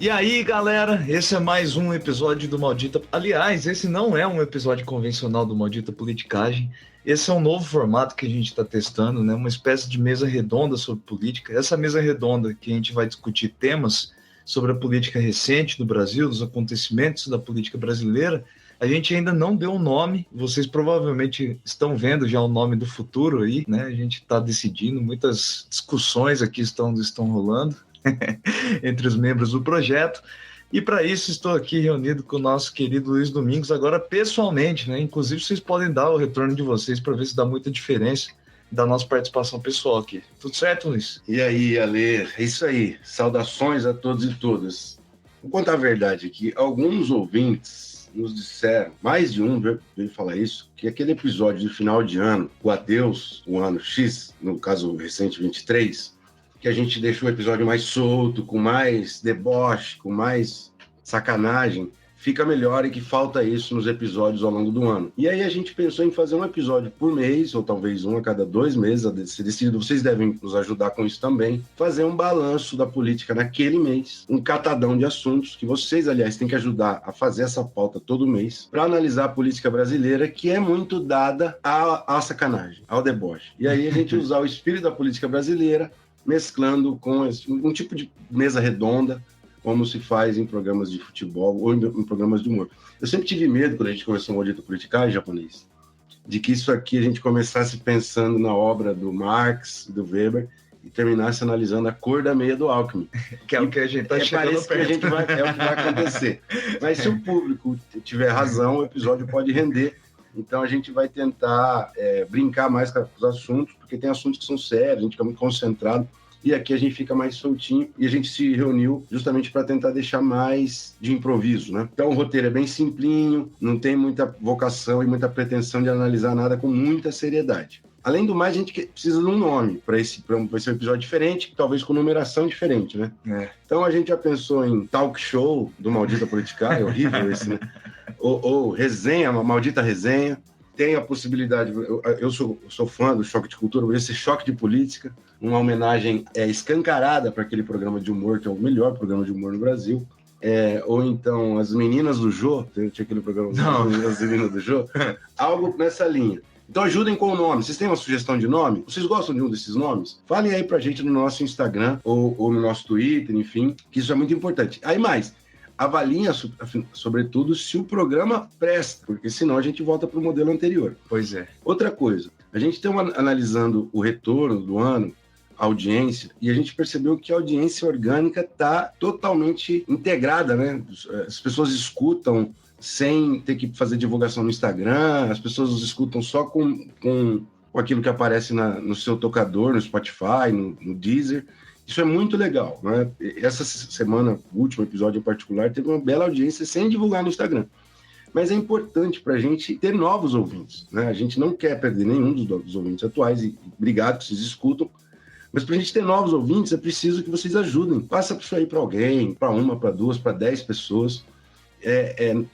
E aí, galera, esse é mais um episódio do Maldita... Aliás, esse não é um episódio convencional do Maldita Politicagem. Esse é um novo formato que a gente está testando, né? Uma espécie de mesa redonda sobre política. Essa mesa redonda que a gente vai discutir temas sobre a política recente do Brasil, dos acontecimentos da política brasileira. A gente ainda não deu um nome, vocês provavelmente estão vendo já o nome do futuro aí, né? A gente está decidindo, muitas discussões aqui estão rolando entre os membros do projeto. E para isso estou aqui reunido com o nosso querido Luiz Domingos, agora pessoalmente, né? Inclusive vocês podem dar o retorno de vocês para ver se dá muita diferença da nossa participação pessoal aqui. Tudo certo, Luiz? E aí, Ale, é isso aí. Saudações a todos e todas. Vou contar a verdade aqui. Alguns ouvintes nos disseram, mais de um veio falar isso, que aquele episódio de final de ano, o Adeus, o ano X, no caso recente 23, que a gente deixou o episódio mais solto, com mais deboche, com mais sacanagem, fica melhor e que falta isso nos episódios ao longo do ano. E aí a gente pensou em fazer um episódio por mês, ou talvez um a cada 2 meses, a ser decidido. Vocês devem nos ajudar com isso também. Fazer um balanço da política naquele mês, um catadão de assuntos, que vocês, aliás, têm que ajudar a fazer essa pauta todo mês, para analisar a política brasileira, que é muito dada à sacanagem, ao deboche. E aí a gente usar o espírito da política brasileira, mesclando com um tipo de mesa redonda, como se faz em programas de futebol ou em programas de humor. Eu sempre tive medo, quando a gente começou o Maldita Politicagem japonês, de que isso aqui a gente começasse pensando na obra do Marx, do Weber, e terminasse analisando a cor da meia do Alckmin. Que é o que a gente está chegando perto. Que a gente é o que vai acontecer. Mas se o público tiver razão, o episódio pode render. Então a gente vai tentar brincar mais com os assuntos, porque tem assuntos que são sérios, a gente fica muito concentrado. E aqui a gente fica mais soltinho e a gente se reuniu justamente para tentar deixar mais de improviso, né? Então o roteiro é bem simplinho, não tem muita vocação e muita pretensão de analisar nada com muita seriedade. Além do mais, a gente precisa de um nome para esse episódio diferente, talvez com numeração diferente, né? Então a gente já pensou em talk show do Maldita Politicagem, é horrível esse, né? Ou resenha, uma maldita resenha. Tem a possibilidade, eu sou fã do Choque de Cultura, esse Choque de Política, uma homenagem escancarada para aquele programa de humor, que é o melhor programa de humor no Brasil. Ou então As Meninas do Jô, tinha aquele programa As Meninas do Jô, algo nessa linha. Então ajudem com o nome. Vocês têm uma sugestão de nome? Vocês gostam de um desses nomes? Falem aí pra gente no nosso Instagram ou no nosso Twitter, enfim, que isso é muito importante. Aí mais, avaliem, sobretudo, se o programa presta, porque senão a gente volta para o modelo anterior. Pois é. Outra coisa, a gente está analisando o retorno do ano, a audiência, e a gente percebeu que a audiência orgânica está totalmente integrada, né? As pessoas escutam sem ter que fazer divulgação no Instagram, as pessoas escutam só com aquilo que aparece no seu tocador, no Spotify, no Deezer. Isso é muito legal, né? Essa semana, o último episódio em particular, teve uma bela audiência sem divulgar no Instagram. Mas é importante para a gente ter novos ouvintes, né? A gente não quer perder nenhum dos ouvintes atuais, e obrigado que vocês escutam, mas para a gente ter novos ouvintes é preciso que vocês ajudem. Passa isso aí para alguém, para uma, para duas, para 10 pessoas.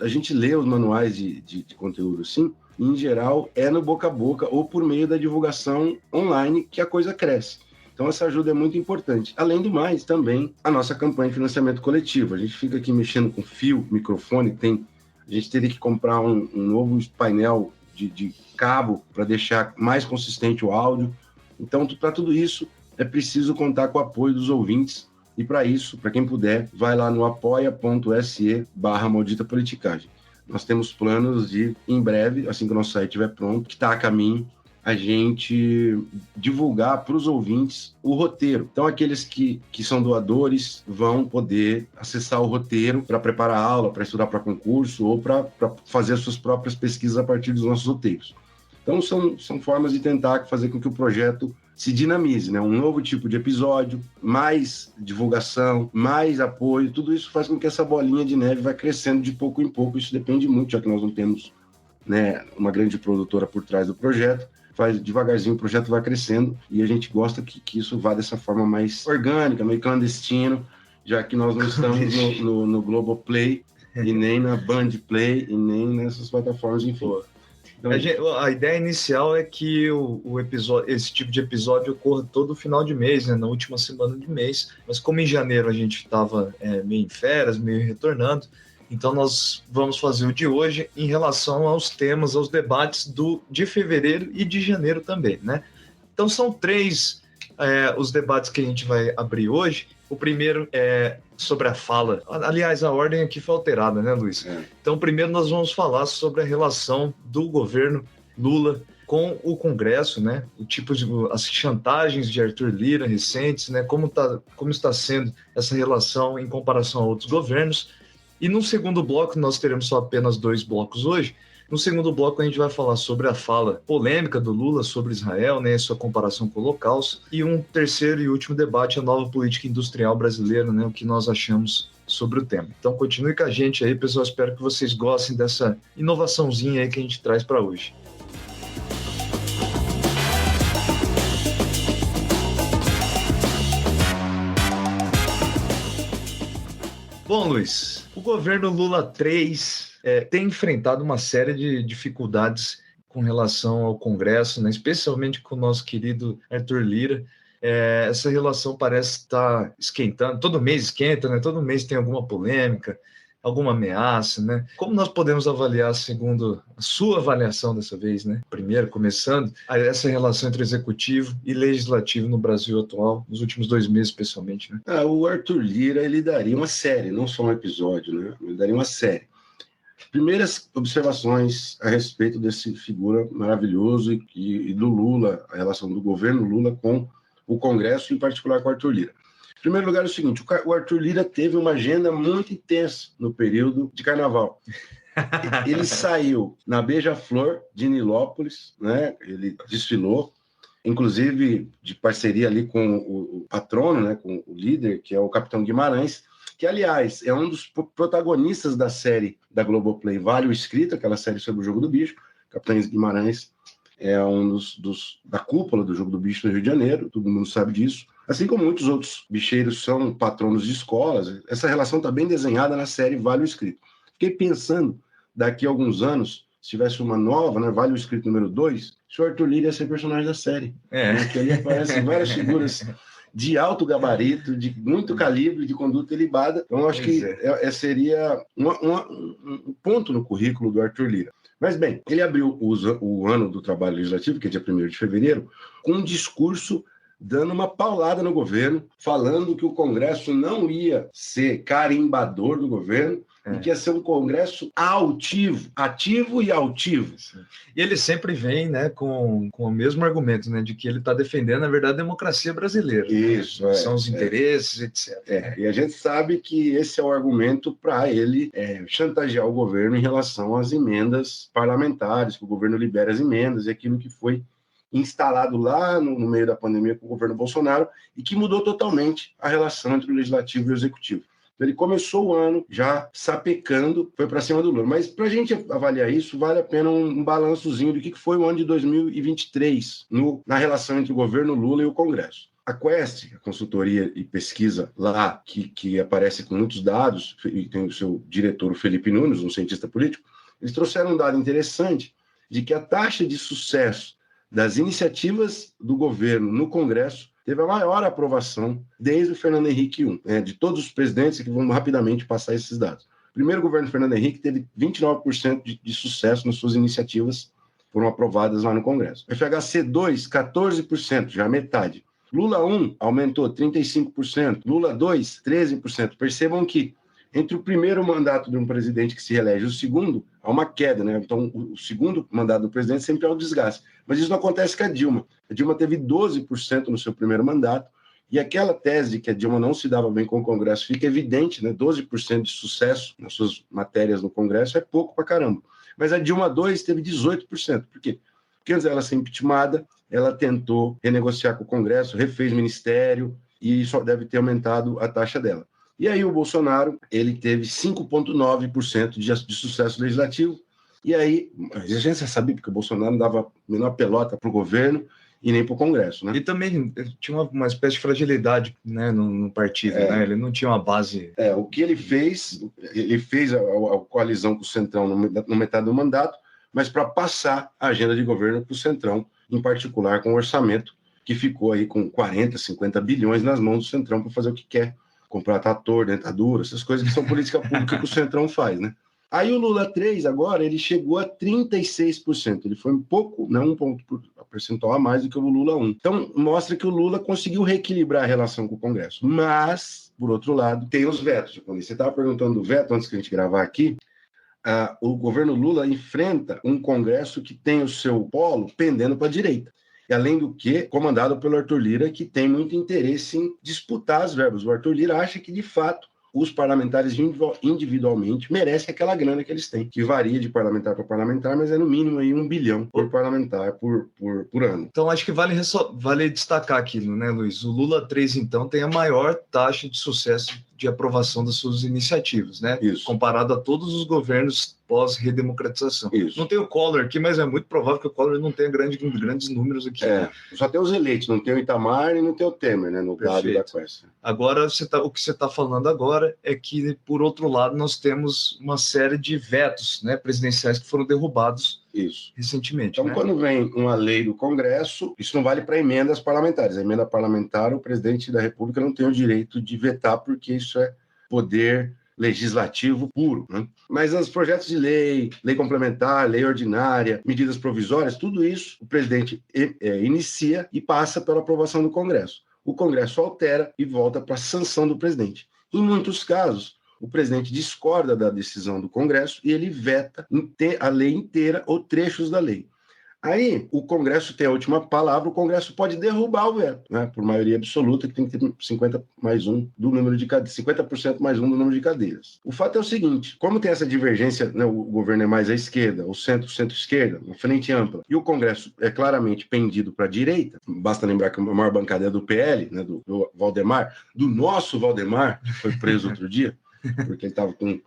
A gente lê os manuais de conteúdo assim, e, em geral, é no boca a boca ou por meio da divulgação online que a coisa cresce. Então essa ajuda é muito importante. Além do mais, também a nossa campanha de financiamento coletivo. A gente fica aqui mexendo com fio, microfone, a gente teria que comprar um novo painel de cabo para deixar mais consistente o áudio. Então, para tudo isso, é preciso contar com o apoio dos ouvintes. E para isso, para quem puder, vai lá no apoia.se/Maldita Politicagem. Nós temos planos de, em breve, assim que o nosso site estiver pronto, que está a caminho, a gente divulgar para os ouvintes o roteiro. Então, aqueles que são doadores vão poder acessar o roteiro para preparar a aula, para estudar para concurso ou para fazer as suas próprias pesquisas a partir dos nossos roteiros. Então, são formas de tentar fazer com que o projeto se dinamize, né? Um novo tipo de episódio, mais divulgação, mais apoio, tudo isso faz com que essa bolinha de neve vá crescendo de pouco em pouco. Isso depende muito, já que nós não temos, né, uma grande produtora por trás do projeto. Faz devagarzinho, o projeto vai crescendo e a gente gosta que isso vá dessa forma mais orgânica, meio clandestino, já que nós não estamos no Globoplay e nem na Band Play e nem nessas plataformas, enfim. Então, A ideia inicial é que o episódio, esse tipo de episódio ocorra todo final de mês, né, na última semana de mês. Mas como em janeiro a gente estava meio em férias, meio retornando, então nós vamos fazer o de hoje em relação aos temas, aos debates de fevereiro e de janeiro também, né? Então são três os debates que a gente vai abrir hoje. O primeiro é sobre a fala. Aliás, a ordem aqui foi alterada, né, Luiz? Então, primeiro nós vamos falar sobre a relação do governo Lula com o Congresso, né? O tipo de as chantagens de Arthur Lira recentes, né? Como está sendo essa relação em comparação a outros governos. E no segundo bloco, nós teremos só apenas 2 blocos hoje. No segundo bloco, a gente vai falar sobre a fala polêmica do Lula sobre Israel, né, sua comparação com o Holocausto. E um terceiro e último debate, a nova política industrial brasileira, né, o que nós achamos sobre o tema. Então, continue com a gente aí, pessoal. Espero que vocês gostem dessa inovaçãozinha aí que a gente traz para hoje. Bom, Luiz, o governo Lula 3 tem enfrentado uma série de dificuldades com relação ao Congresso, né? Especialmente com o nosso querido Arthur Lira. Essa relação parece estar esquentando, todo mês esquenta, né? Todo mês tem alguma polêmica, alguma ameaça, né? Como nós podemos avaliar, segundo a sua avaliação dessa vez, né? Primeiro, começando, essa relação entre executivo e legislativo no Brasil atual, nos últimos 2 meses, especialmente, né? o Arthur Lira, ele daria uma série, não só um episódio, né? Ele daria uma série. Primeiras observações a respeito desse figura maravilhoso e do Lula, a relação do governo Lula com o Congresso, em particular com o Arthur Lira. Em primeiro lugar, é o seguinte, o Arthur Lira teve uma agenda muito intensa no período de carnaval. Ele saiu na Beija-Flor de Nilópolis, né? Ele desfilou, inclusive de parceria ali com o patrono, né? Com o líder, que é o Capitão Guimarães, que, aliás, é um dos protagonistas da série da Globoplay Vale o Escrito, aquela série sobre o Jogo do Bicho. Capitão Guimarães é um da cúpula do Jogo do Bicho no Rio de Janeiro, todo mundo sabe disso. Assim como muitos outros bicheiros são patronos de escolas, essa relação está bem desenhada na série Vale o Escrito. Fiquei pensando, daqui a alguns anos, se tivesse uma nova, né, Vale o Escrito número 2, se o Arthur Lira ia ser personagem da série. Que ali aparecem várias figuras de alto gabarito, de muito calibre, de conduta ilibada. Então, eu acho que seria um ponto no currículo do Arthur Lira. Mas, bem, ele abriu o ano do trabalho legislativo, que é dia 1º de fevereiro, com um discurso dando uma paulada no governo, falando que o Congresso não ia ser carimbador do governo, e que ia ser um Congresso ativo e altivo. E ele sempre vem, né, com o mesmo argumento, né, de que ele está defendendo, na verdade, a democracia brasileira. Isso, né? São os interesses, etc. E a gente sabe que esse é o argumento para ele chantagear o governo em relação às emendas parlamentares, que o governo libera as emendas, e aquilo que foi instalado lá no meio da pandemia com o governo Bolsonaro e que mudou totalmente a relação entre o legislativo e o executivo. Ele começou o ano já sapecando, foi para cima do Lula. Mas para a gente avaliar isso, vale a pena um balançozinho do que foi o ano de 2023 na relação entre o governo Lula e o Congresso. A Quest, a consultoria e pesquisa lá, que aparece com muitos dados, e tem o seu diretor, o Felipe Nunes, um cientista político, eles trouxeram um dado interessante de que a taxa de sucesso das iniciativas do governo no Congresso teve a maior aprovação desde o Fernando Henrique I, de todos os presidentes, que vamos rapidamente passar esses dados. O primeiro governo Fernando Henrique teve 29% de sucesso nas suas iniciativas, foram aprovadas lá no Congresso. FHC 2, 14%, já metade. Lula 1 aumentou 35%, Lula 2, 13%. Percebam que entre o primeiro mandato de um presidente que se reelege e o segundo, há uma queda, né? Então, o segundo mandato do presidente sempre é o desgaste. Mas isso não acontece com a Dilma. A Dilma teve 12% no seu primeiro mandato, e aquela tese de que a Dilma não se dava bem com o Congresso fica evidente, né? 12% de sucesso nas suas matérias no Congresso é pouco pra caramba. Mas a Dilma 2 teve 18%. Por quê? Porque antes dela ser impeachmentada, ela tentou renegociar com o Congresso, refez ministério, e isso deve ter aumentado a taxa dela. E aí o Bolsonaro, ele teve 5,9% de sucesso legislativo, e aí a gente já sabia porque o Bolsonaro não dava a menor pelota para o governo e nem para o Congresso, né? E também tinha uma espécie de fragilidade, né, no partido, né? Ele não tinha uma base... O que ele fez a coalizão com o Centrão no metade do mandato, mas para passar a agenda de governo para o Centrão, em particular com o orçamento, que ficou aí com 40, 50 bilhões nas mãos do Centrão para fazer o que quer, comprar trator, dentadura, essas coisas que são política pública que o Centrão faz, né? Aí o Lula 3, agora, ele chegou a 36%. Ele foi um pouco, não um ponto percentual a mais do que o Lula 1. Então, mostra que o Lula conseguiu reequilibrar a relação com o Congresso. Mas, por outro lado, tem os vetos. Você estava perguntando do veto antes que a gente gravar aqui. O governo Lula enfrenta um Congresso que tem o seu polo pendendo para a direita. E, além do que, comandado pelo Arthur Lira, que tem muito interesse em disputar as verbas. O Arthur Lira acha que, de fato, os parlamentares individualmente merecem aquela grana que eles têm, que varia de parlamentar para parlamentar, mas é no mínimo aí 1 bilhão por parlamentar por ano. Então, acho que vale destacar aquilo, né, Luiz? O Lula 3, então, tem a maior taxa de sucesso de aprovação das suas iniciativas, né? Isso. Comparado a todos os governos pós-redemocratização. Isso. Não tem o Collor aqui, mas é muito provável que o Collor não tenha grandes números aqui. Só tem os eleitos, não tem o Itamar e não tem o Temer, né, no dado da Quest. Agora, o que você está falando agora é que, por outro lado, nós temos uma série de vetos, né, presidenciais que foram derrubados recentemente. Então, quando vem uma lei do Congresso, isso não vale para emendas parlamentares. A emenda parlamentar, o presidente da República não tem o direito de vetar, porque isso é poder legislativo puro, né? Mas os projetos de lei complementar, lei ordinária, medidas provisórias, tudo isso o presidente inicia e passa pela aprovação do Congresso. O Congresso altera e volta para a sanção do presidente. Em muitos casos, o presidente discorda da decisão do Congresso e ele veta a lei inteira ou trechos da lei. Aí, o Congresso tem a última palavra, o Congresso pode derrubar o veto, né, por maioria absoluta, que tem que ter 50% mais 1 do número de cadeiras. O fato é o seguinte, como tem essa divergência, né, o governo é mais à esquerda, o centro-esquerda, uma frente ampla, e o Congresso é claramente pendido para a direita, basta lembrar que a maior bancada é do PL, né, do Valdemar, do nosso Valdemar, que foi preso outro dia, porque ele estava com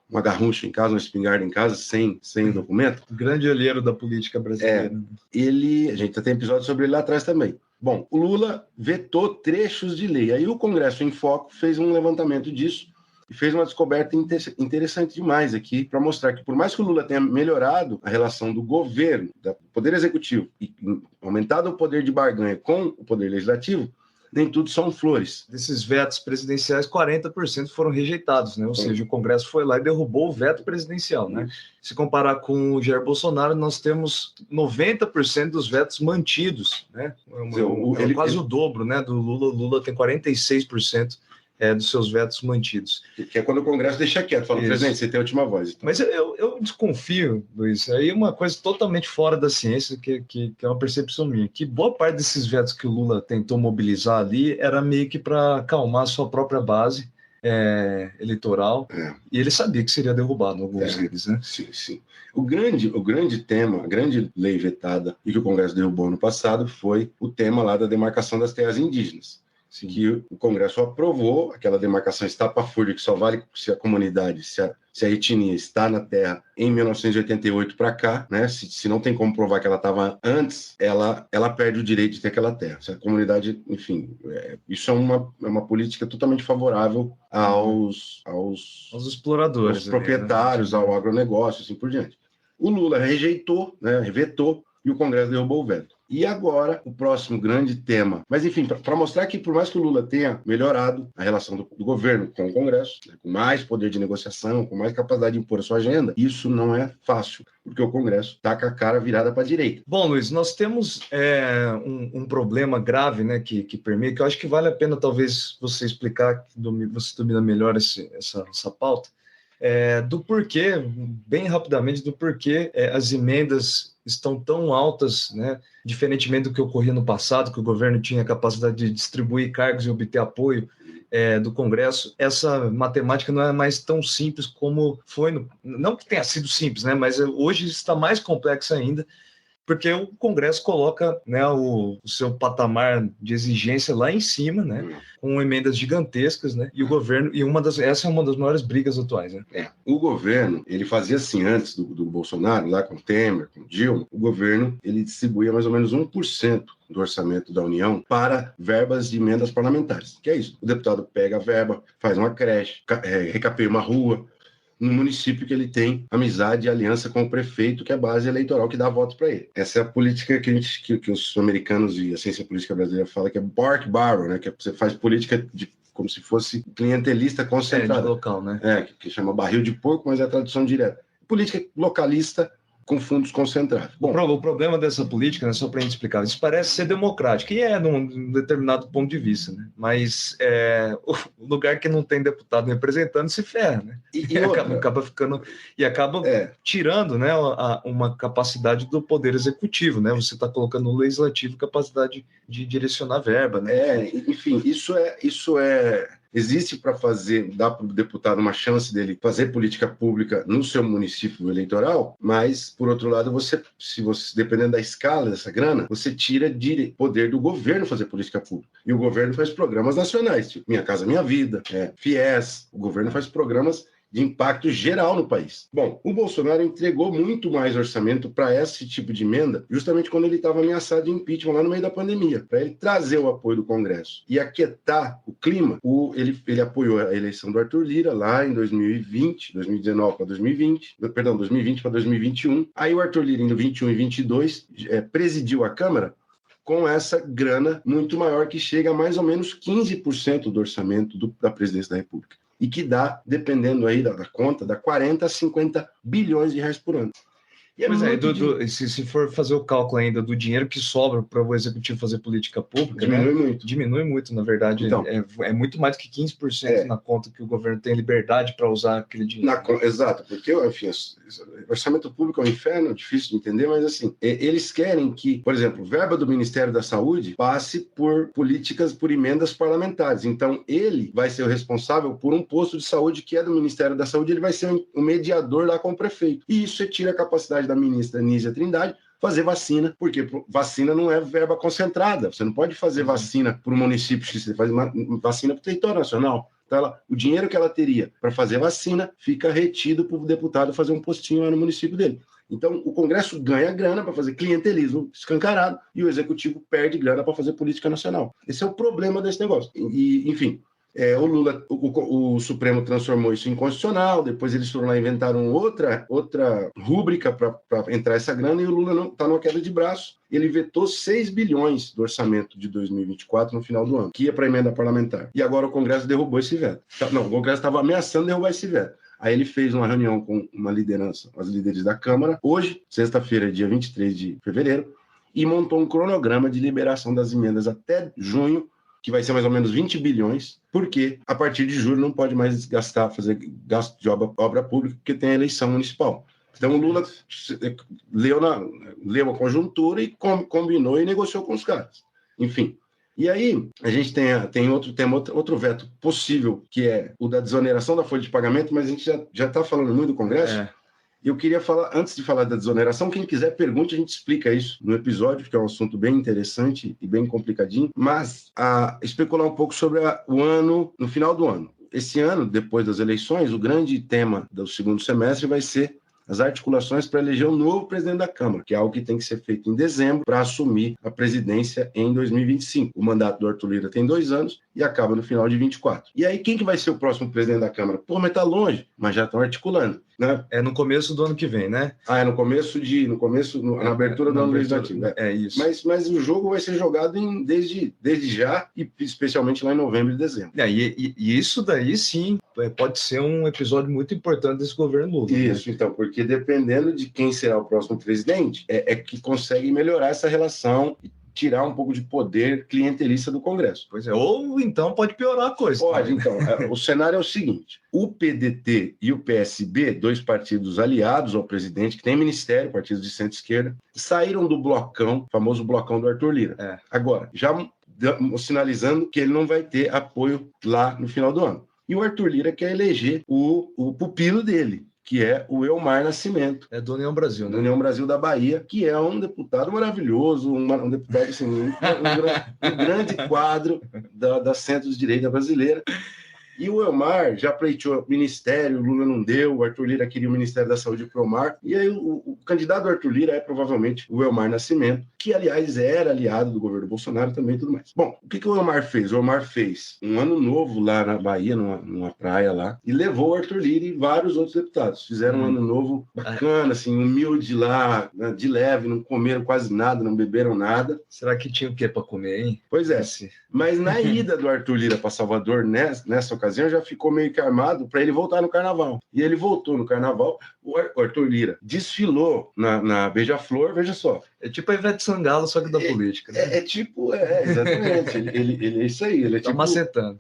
uma garrucha em casa, uma espingarda em casa, sem documento. Grande olheiro da política brasileira. A gente tem episódio sobre ele lá atrás também. Bom, o Lula vetou trechos de lei. Aí o Congresso em Foco fez um levantamento disso e fez uma descoberta interessante demais aqui para mostrar que, por mais que o Lula tenha melhorado a relação do governo, do Poder Executivo, e aumentado o poder de barganha com o Poder Legislativo, nem tudo são flores. Desses vetos presidenciais, 40% foram rejeitados, né? Ou seja, o Congresso foi lá e derrubou o veto presidencial, né? Se comparar com o Jair Bolsonaro, nós temos 90% dos vetos mantidos, né? Quase o dobro, né? Do Lula. O Lula tem 46% dos seus vetos mantidos. Que é quando o Congresso deixa quieto, fala, presidente, você tem a última voz. Então. Mas eu desconfio, Luiz, aí é uma coisa totalmente fora da ciência, que é uma percepção minha, que boa parte desses vetos que o Lula tentou mobilizar ali era meio que para acalmar a sua própria base eleitoral, e ele sabia que seria derrubado alguns deles, né? Sim. O grande tema, a grande lei vetada e que o Congresso derrubou no passado foi o tema lá da demarcação das terras indígenas. Sim. Que o Congresso aprovou, aquela demarcação estapafúrdia, que só vale se a comunidade, se a etnia está na terra em 1988 para cá, né? Se não tem como provar que ela estava antes, ela perde o direito de ter aquela terra. Se a comunidade, enfim, isso é uma política totalmente favorável aos exploradores, aos proprietários, ao agronegócio, assim por diante. O Lula rejeitou, né? Vetou, e o Congresso derrubou o veto. E agora, o próximo grande tema. Mas, enfim, para mostrar que, por mais que o Lula tenha melhorado a relação do governo com o Congresso, né, com mais poder de negociação, com mais capacidade de impor a sua agenda, isso não é fácil, porque o Congresso está com a cara virada para a direita. Bom, Luiz, nós temos um problema grave, né, que permeia, que eu acho que vale a pena, talvez, você explicar, você domina melhor essa pauta, do porquê, bem rapidamente, do porquê as emendas estão tão altas, né? Diferentemente do que ocorria no passado, que o governo tinha a capacidade de distribuir cargos e obter apoio do Congresso, essa matemática não é mais tão simples como foi, não que tenha sido simples, né? Mas hoje está mais complexa ainda, porque o Congresso coloca, né, o seu patamar de exigência lá em cima, né, com emendas gigantescas, né, e o governo, essa é uma das maiores brigas atuais, né? O governo, ele fazia assim, antes do Bolsonaro, lá com o Temer, com o Dilma, o governo, ele distribuía mais ou menos 1% do orçamento da União para verbas de emendas parlamentares, que é isso, o deputado pega a verba, faz uma creche, recapeia uma rua, no município que ele tem amizade e aliança com o prefeito, que é a base eleitoral que dá voto para ele. Essa é a política que os americanos e a ciência política brasileira falam, que é pork barrel, né? Que você faz política como se fosse clientelista concentrada. De local, né? Que chama barril de porco, mas é a tradução direta. Política localista com fundos concentrados. Bom, o problema dessa política, né, só para a gente explicar, isso parece ser democrático, e num determinado ponto de vista, né? Mas o lugar que não tem deputado representando se ferra, né? Acaba ficando e acaba tirando, né, uma capacidade do poder executivo, né? Você está colocando no legislativo capacidade de direcionar verba, né? Enfim, isso existe para dar para o deputado uma chance dele fazer política pública no seu município eleitoral, mas, por outro lado, se você dependendo da escala dessa grana, você tira de poder do governo fazer política pública. E o governo faz programas nacionais, tipo Minha Casa Minha Vida, FIES, o governo faz programas de impacto geral no país. Bom, o Bolsonaro entregou muito mais orçamento para esse tipo de emenda, justamente quando ele estava ameaçado de impeachment lá no meio da pandemia, para ele trazer o apoio do Congresso e aquietar o clima. Ele apoiou a eleição do Arthur Lira lá em 2019 para 2020, perdão, 2020 para 2021. Aí o Arthur Lira, em 21 e 22, presidiu a Câmara com essa grana muito maior, que chega a mais ou menos 15% do orçamento da presidência da República. E que dá, dependendo aí da conta, dá 40 a 50 bilhões de reais por ano. Se for fazer o cálculo ainda do dinheiro que sobra para o executivo fazer política pública, diminui muito, na verdade. Então, é muito mais do que 15% na conta que o governo tem liberdade para usar aquele dinheiro. Exato, porque, enfim, orçamento público é um inferno, difícil de entender, mas assim, eles querem que, por exemplo, verba do Ministério da Saúde passe por políticas, por emendas parlamentares. Então, ele vai ser o responsável por um posto de saúde que é do Ministério da Saúde, ele vai ser o mediador lá com o prefeito. E isso tira a capacidade da ministra Nízia Trindade fazer vacina, porque vacina não é verba concentrada. Você não pode fazer vacina para o município X, você faz vacina para o território nacional. Então, o dinheiro que ela teria para fazer vacina fica retido para o deputado fazer um postinho lá no município dele. Então, o Congresso ganha grana para fazer clientelismo escancarado e o Executivo perde grana para fazer política nacional. Esse é o problema desse negócio. Enfim, o Lula, o Supremo transformou isso em constitucional, depois eles foram lá e inventaram outra rúbrica para entrar essa grana, e o Lula está numa queda de braço. Ele vetou 6 bilhões do orçamento de 2024 no final do ano, que ia para a emenda parlamentar. E agora o Congresso derrubou esse veto. Não, o Congresso estava ameaçando derrubar esse veto. Aí ele fez uma reunião com uma liderança, os líderes da Câmara, hoje, sexta-feira, dia 23 de fevereiro, e montou um cronograma de liberação das emendas até junho, que vai ser mais ou menos 20 bilhões, porque a partir de julho não pode mais fazer gasto de obra pública, porque tem a eleição municipal. Então o Lula leu a conjuntura e combinou e negociou com os caras. Enfim. E aí a gente tem outro veto possível, que é o da desoneração da folha de pagamento, mas a gente já está falando muito do Congresso. Eu queria falar, antes de falar da desoneração, quem quiser pergunte, a gente explica isso no episódio, que é um assunto bem interessante e bem complicadinho, mas especular um pouco sobre o ano, no final do ano. Esse ano, depois das eleições, o grande tema do segundo semestre vai ser as articulações para eleger um novo presidente da Câmara, que é algo que tem que ser feito em dezembro para assumir a presidência em 2025. O mandato do Arthur Lira tem 2 anos e acaba no final de 24. E aí, quem que vai ser o próximo presidente da Câmara? Pô, mas tá longe, mas já estão articulando. Né? É no começo do ano que vem, né? É na abertura do ano legislativo. É isso. Mas o jogo vai ser jogado desde já, e especialmente lá em novembro e dezembro. E isso daí, sim, pode ser um episódio muito importante desse governo Lula. Isso, né? Então, porque dependendo de quem será o próximo presidente, é que consegue melhorar essa relação e tirar um pouco de poder clientelista do Congresso. Pois é, ou então pode piorar a coisa. Pode, então. O cenário é o seguinte: o PDT e o PSB, 2 partidos aliados ao presidente, que tem ministério, partidos de centro-esquerda, saíram do blocão, famoso blocão do Arthur Lira. Agora, já sinalizando que ele não vai ter apoio lá no final do ano. E o Arthur Lira quer eleger o pupilo dele, que é o Elmar Nascimento. É do União Brasil, né? Do União Brasil da Bahia, que é um deputado maravilhoso, um deputado, assim, um grande quadro da centro-direita brasileira. E o Elmar já pleiteou ministério, o Lula não deu, o Arthur Lira queria o Ministério da Saúde para o Elmar, e aí o candidato do Arthur Lira é provavelmente o Elmar Nascimento, que, aliás, era aliado do governo Bolsonaro também e tudo mais. Bom, o que o Elmar fez? O Elmar fez um ano novo lá na Bahia, numa praia lá, e levou o Arthur Lira e vários outros deputados. Fizeram um ano novo bacana, assim, humilde lá, né, de leve, não comeram quase nada, não beberam nada. Será que tinha o que para comer, hein? Pois é. Mas na ida do Arthur Lira para Salvador, nessa ocasião, já ficou meio que armado para ele voltar no carnaval. E ele voltou no carnaval, o Arthur Lira desfilou na Beija-Flor, veja só. É tipo a Ivete Sangalo, só que da política. Né? Exatamente. ele é isso aí. Ele é tá tipo, macetando.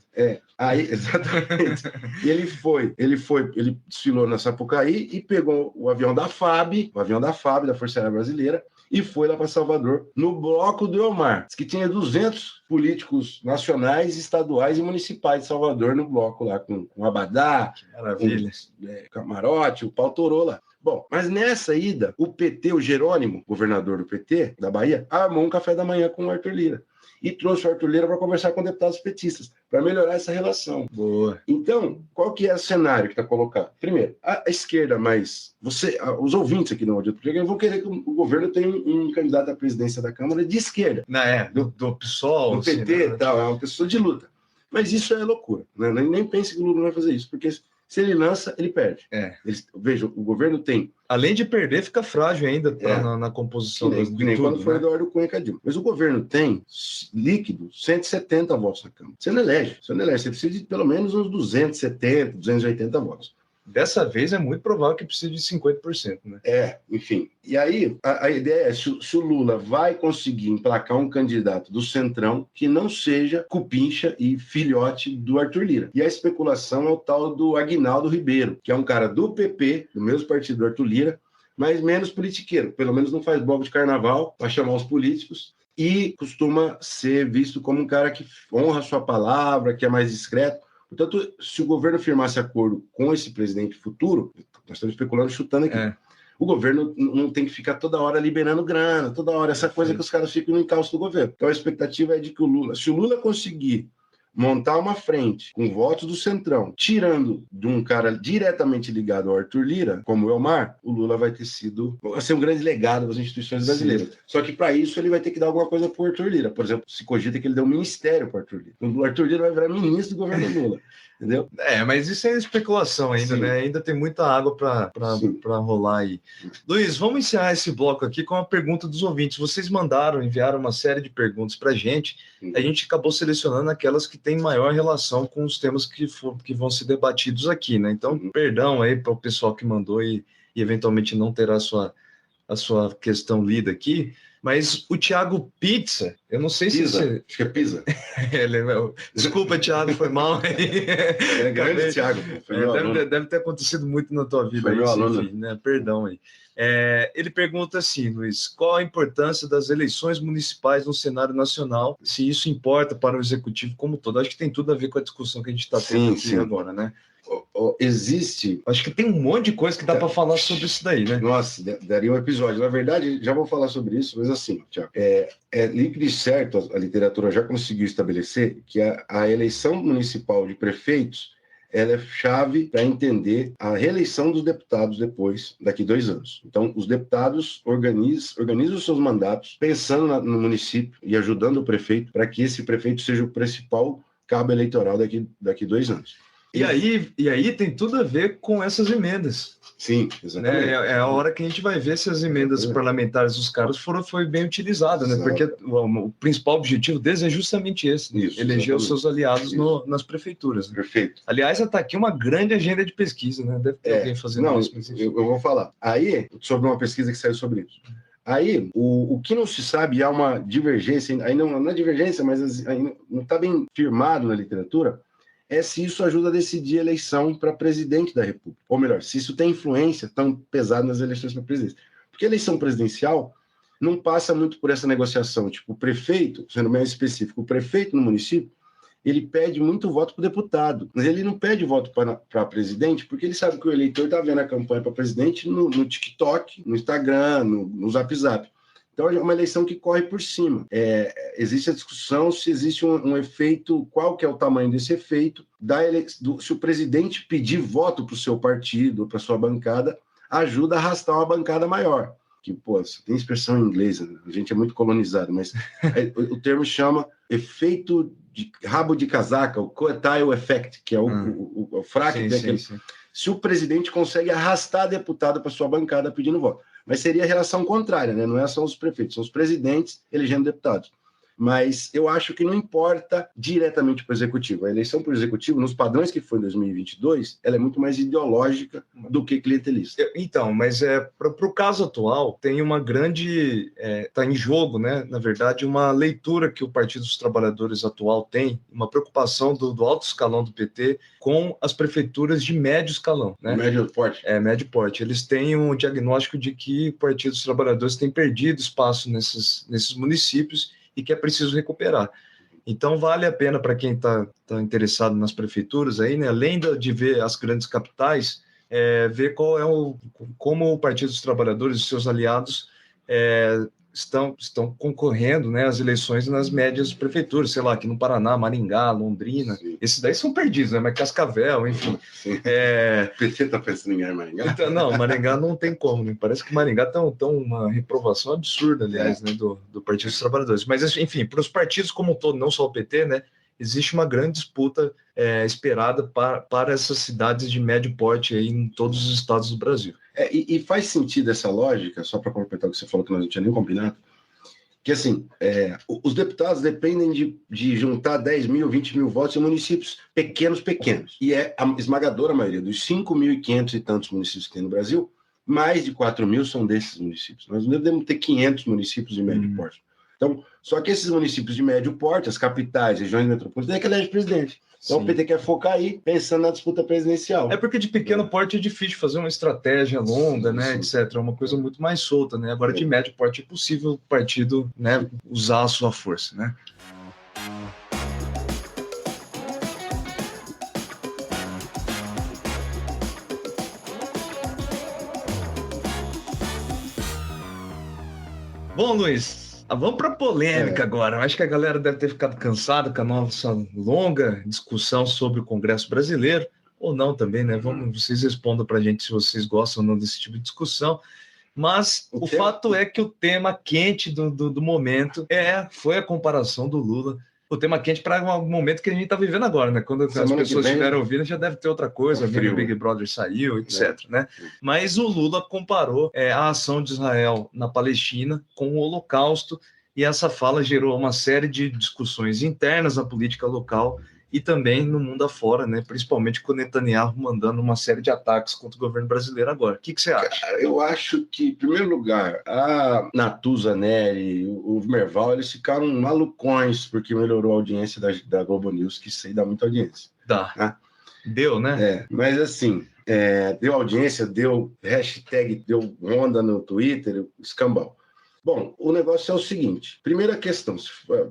Aí, exatamente. E ele desfilou na Sapucaí e pegou o avião da FAB, da Força Aérea Brasileira, e foi lá para Salvador, no bloco do Elmar. Diz que tinha 200 políticos nacionais, estaduais e municipais de Salvador no bloco lá, com Abadá, maravilha. Camarote, o pau torou lá. Bom, mas nessa ida, o PT, o Jerônimo, governador do PT da Bahia, armou um café da manhã com o Arthur Lira. E trouxe o Arthur Lira para conversar com deputados petistas, para melhorar essa relação. Boa. Então, qual que é o cenário que está colocado? Primeiro, a esquerda, mas os ouvintes aqui no Maldito Política vão querer que o governo tenha um candidato à presidência da Câmara de esquerda. Do PSOL. Do PT e tal, é uma pessoa de luta. Mas isso é loucura. Né? Nem pense que o Lula não vai fazer isso, porque se ele lança, ele perde. Veja, o governo tem... Além de perder, fica frágil ainda na composição. Que nem quando foi Eduardo Cunha e Cadilma. Mas o governo tem, líquido, 170 votos na Câmara. Você não elege. Você precisa de pelo menos uns 270, 280 votos. Dessa vez é muito provável que precise de 50%, né? Enfim. E aí, a ideia é se o Lula vai conseguir emplacar um candidato do Centrão que não seja cupincha e filhote do Arthur Lira. E a especulação é o tal do Aguinaldo Ribeiro, que é um cara do PP, do mesmo partido do Arthur Lira, mas menos politiqueiro. Pelo menos não faz bloco de carnaval para chamar os políticos e costuma ser visto como um cara que honra a sua palavra, que é mais discreto. Portanto, se o governo firmasse acordo com esse presidente futuro, nós estamos especulando, chutando aqui, o governo não tem que ficar toda hora liberando grana, toda hora, essa coisa que os caras ficam no encalço do governo. Então a expectativa é de que se o Lula conseguir montar uma frente com votos do Centrão, tirando de um cara diretamente ligado ao Arthur Lira, como o Elmar, o Lula vai ser um grande legado das instituições brasileiras. Sim. Só que para isso ele vai ter que dar alguma coisa para o Arthur Lira. Por exemplo, se cogita que ele dê um ministério para o Arthur Lira. O Arthur Lira vai virar ministro do governo Lula. Entendeu? Mas isso é especulação ainda, né? Ainda tem muita água para rolar aí. Luiz, vamos encerrar esse bloco aqui com uma pergunta dos ouvintes. Vocês enviaram uma série de perguntas para a gente. A gente acabou selecionando aquelas que têm maior relação com os temas que vão ser debatidos aqui, né? Então, perdão aí para o pessoal que mandou e eventualmente não terá a sua questão lida aqui. Mas o Thiago Pizza, eu não sei se você... Acho que é Pizza. Desculpa, Thiago, foi mal. É grande, Thiago. Deve ter acontecido muito na tua vida. Foi meu aluno. Enfim, né? Perdão aí. Ele pergunta assim, Luiz, qual a importância das eleições municipais no cenário nacional, se isso importa para o executivo como todo? Acho que tem tudo a ver com a discussão que a gente está tendo aqui agora, né? Existe... Acho que tem um monte de coisa que dá para falar sobre isso daí, né? Nossa, daria um episódio. Na verdade, já vou falar sobre isso, mas assim, Thiago, é líquido e certo, a literatura já conseguiu estabelecer que a eleição municipal de prefeitos ela é chave para entender a reeleição dos deputados daqui 2 anos. Então, os deputados organizam os seus mandatos pensando no município e ajudando o prefeito para que esse prefeito seja o principal cabo eleitoral daqui 2 anos. E aí tem tudo a ver com essas emendas. Sim, exatamente. Né? É a hora que a gente vai ver se as emendas parlamentares dos caras foi bem utilizadas, né? Porque o principal objetivo deles é justamente esse, eleger os seus aliados nas prefeituras. Né? Perfeito. Aliás, está aqui uma grande agenda de pesquisa, né? Deve ter alguém fazendo isso. Mas eu vou falar. Aí, sobre uma pesquisa que saiu sobre isso. Aí, o que não se sabe, há uma divergência, aí não é divergência, mas aí não está bem firmado na literatura, se isso ajuda a decidir a eleição para presidente da República. Ou melhor, se isso tem influência tão pesada nas eleições para presidente. Porque a eleição presidencial não passa muito por essa negociação. Tipo, o prefeito, sendo mais específico, o prefeito no município, ele pede muito voto para o deputado. Mas ele não pede voto para presidente, porque ele sabe que o eleitor está vendo a campanha para presidente no TikTok, no Instagram, no Zap Zap. Então, é uma eleição que corre por cima. Existe a discussão se existe um efeito, qual que é o tamanho desse efeito, se o presidente pedir voto para o seu partido, para a sua bancada, ajuda a arrastar uma bancada maior. que, pô, tem expressão em inglês, né? A gente é muito colonizado, mas o termo chama efeito de rabo de casaca, o coattail effect, que é o fraco, sim, tem aquele... sim. Se o presidente consegue arrastar deputado para sua bancada pedindo voto. Mas seria a relação contrária, né? Não é só os prefeitos, são os presidentes elegendo deputados. Mas eu acho que não importa diretamente para o executivo. A eleição para o executivo, nos padrões que foi em 2022, ela é muito mais ideológica do que clientelista. Então, mas para o caso atual, tem uma grande... Está em jogo, né? Na verdade, uma leitura que o Partido dos Trabalhadores atual tem, uma preocupação do alto escalão do PT com as prefeituras de médio escalão, né? Médio porte. Médio porte. Eles têm um diagnóstico de que o Partido dos Trabalhadores tem perdido espaço nesses municípios e que é preciso recuperar. Então, vale a pena para quem está interessado nas prefeituras, aí, né, além de ver as grandes capitais, ver como o Partido dos Trabalhadores e seus aliados estão concorrendo, né, às eleições nas médias prefeituras, sei lá, aqui no Paraná, Maringá, Londrina. Sim. Esses daí são perdidos, né, mas Cascavel, enfim. O PT está pensando em Maringá? Então, não, Maringá não tem como, né? Parece que Maringá está uma reprovação absurda, aliás, né, do Partido dos Trabalhadores. Mas, enfim, para os partidos como um todo, não só o PT, né, existe uma grande disputa esperada para essas cidades de médio porte aí em todos os estados do Brasil. E faz sentido essa lógica, só para completar o que você falou, que nós não tinha nem combinado, que assim, os deputados dependem de juntar 10 mil, 20 mil votos em municípios pequenos. E é a esmagadora maioria dos 5.500 e tantos municípios que tem no Brasil, mais de 4 mil são desses municípios. Nós não devemos ter 500 municípios de médio porte. Então, só que esses municípios de médio porte, as capitais, regiões metropolitanas, é que elege presidente. Então, sim, o PT quer focar aí, pensando na disputa presidencial. Porque de pequeno porte é difícil fazer uma estratégia longa, sim, né, sim, etc. É uma coisa muito mais solta, né? Agora, de médio porte é possível o partido, né, usar a sua força, né? Bom, Luiz, vamos para a polêmica agora. Eu acho que a galera deve ter ficado cansada com a nossa longa discussão sobre o Congresso Brasileiro, ou não também, né? Vocês respondam para a gente se vocês gostam ou não desse tipo de discussão. Mas o fato é que o tema quente do momento foi a comparação do Lula. O tema quente para o momento que a gente está vivendo agora, né? Quando as pessoas estiverem ouvindo, já deve ter outra coisa. O Big Brother saiu, etc. Né? Mas o Lula comparou a ação de Israel na Palestina com o Holocausto, e essa fala gerou uma série de discussões internas na política local e também no mundo afora, né? Principalmente com o Netanyahu mandando uma série de ataques contra o governo brasileiro agora. O que você acha? Eu acho que, em primeiro lugar, a Natuza, Neri, o Merval, eles ficaram malucões porque melhorou a audiência da Globo News, que isso aí dá muita audiência. Dá. Né? Deu, né? Mas assim, deu audiência, deu hashtag, deu onda no Twitter, escambau. Bom, o negócio é o seguinte. Primeira questão,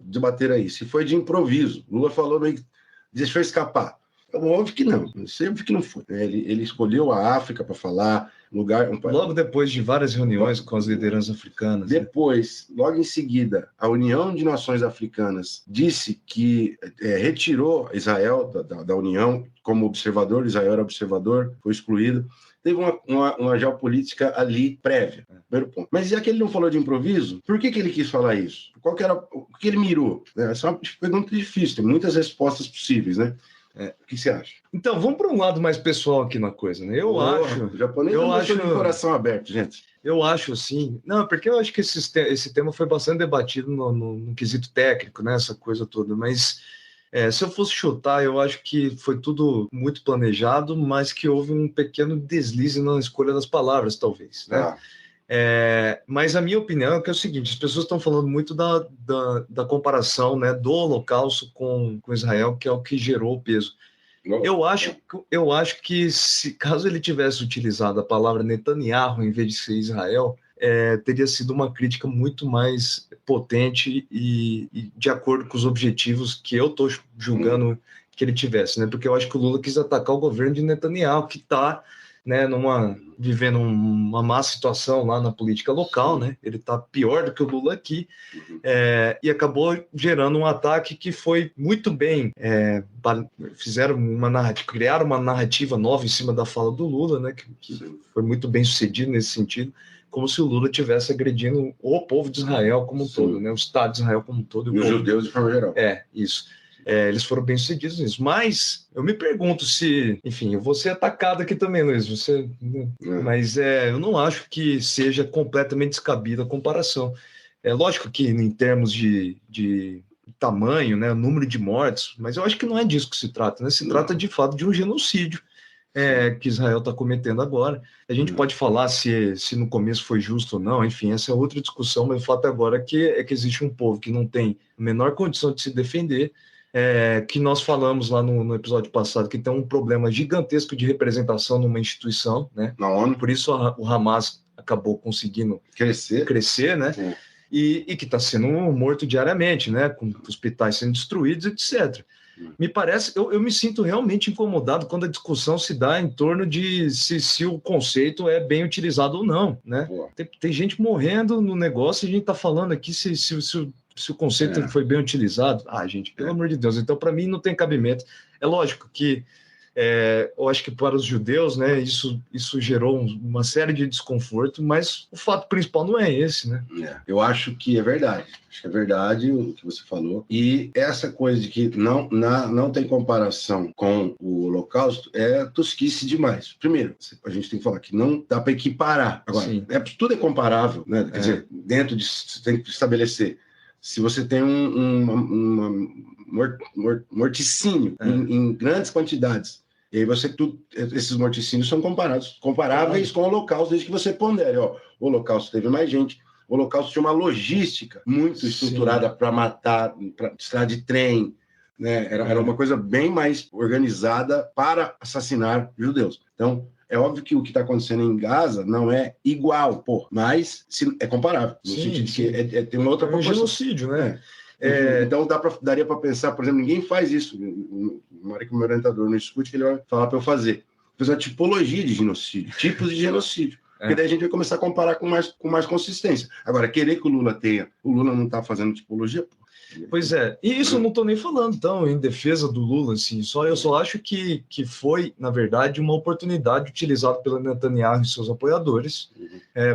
debater aí, se foi de improviso. Lula falou meio que deixou escapar. Óbvio que não, sempre que não foi. Ele escolheu a África para falar, logo depois de várias reuniões com as lideranças africanas. Depois, logo em seguida, a União de Nações Africanas disse que retirou Israel da União como observador, Israel era observador, foi excluído. Teve uma geopolítica ali prévia, primeiro ponto. Mas já que ele não falou de improviso, por que ele quis falar isso? O que ele mirou? Essa é uma pergunta difícil, tem muitas respostas possíveis, né? O que você acha? Então, vamos para um lado mais pessoal aqui na coisa, né? Eu acho... O japonês de coração aberto, gente. Eu acho, assim... Não, porque eu acho que esse tema foi bastante debatido no quesito técnico, né? Essa coisa toda, mas... se eu fosse chutar, eu acho que foi tudo muito planejado, mas que houve um pequeno deslize na escolha das palavras, talvez, né? Mas a minha opinião é que é o seguinte: as pessoas estão falando muito da comparação, né, do Holocausto com Israel, que é o que gerou o peso. Eu acho que caso ele tivesse utilizado a palavra Netanyahu em vez de ser Israel, teria sido uma crítica muito mais potente e de acordo com os objetivos que eu estou julgando que ele tivesse, né? Porque eu acho que o Lula quis atacar o governo de Netanyahu, que está, né, vivendo uma má situação lá na política local, né? Ele está pior do que o Lula aqui, e acabou gerando um ataque que foi muito bem, criaram uma narrativa nova em cima da fala do Lula, né? Que foi muito bem sucedido nesse sentido, como se o Lula estivesse agredindo o povo de Israel como um todo, né? O Estado de Israel como um todo. E os judeus de forma geral. Isso. Eles foram bem-sucedidos nisso. Mas eu me pergunto se... Enfim, eu vou ser atacado aqui também, Luiz. Mas eu não acho que seja completamente descabida a comparação. É lógico que em termos de tamanho, né, número de mortes, mas eu acho que não é disso que se trata, né? Se trata de fato de um genocídio que Israel está cometendo agora. A gente pode falar se no começo foi justo ou não, enfim, essa é outra discussão, mas o fato agora é que existe um povo que não tem a menor condição de se defender, que nós falamos lá no episódio passado, que tem um problema gigantesco de representação numa instituição, né? Na ONU. Por isso o Hamas acabou conseguindo crescer, né? Sim. E que está sendo morto diariamente, né? Com hospitais sendo destruídos, etc. Me parece, eu me sinto realmente incomodado quando a discussão se dá em torno de se o conceito é bem utilizado ou não, né? Tem gente morrendo no negócio e a gente está falando aqui se o conceito foi bem utilizado. Gente, pelo amor de Deus. Então, para mim, não tem cabimento. É lógico que eu acho que para os judeus, né, isso gerou uma série de desconforto, mas o fato principal não é esse, né? Eu acho que é verdade. Acho que é verdade o que você falou. E essa coisa de que não tem comparação com o Holocausto é tosquice demais. Primeiro, a gente tem que falar que não dá para equiparar. Agora, tudo é comparável, né? Quer dizer, você tem que estabelecer. Se você tem um morticínio em grandes quantidades, e aí esses morticínios são comparáveis com o Holocausto, desde que você pondere. O Holocausto teve mais gente, o Holocausto tinha uma logística muito estruturada para matar, para estrada de trem, né? Era uma coisa bem mais organizada para assassinar judeus. Então, é óbvio que o que está acontecendo em Gaza não é igual, mas é comparável, no sentido que tem uma outra proporção. Genocídio, né? Então, daria para pensar, por exemplo, ninguém faz isso. Na hora que o meu orientador não escute, que ele vai falar para eu fazer. Fazer uma tipologia de genocídio, tipos de genocídio. Porque daí a gente vai começar a comparar com mais consistência. Agora, querer que o Lula tenha, o Lula não está fazendo tipologia, Pois é, e isso eu não estou nem falando, então, em defesa do Lula, assim, eu só acho que foi, na verdade, uma oportunidade utilizada pelo Netanyahu e seus apoiadores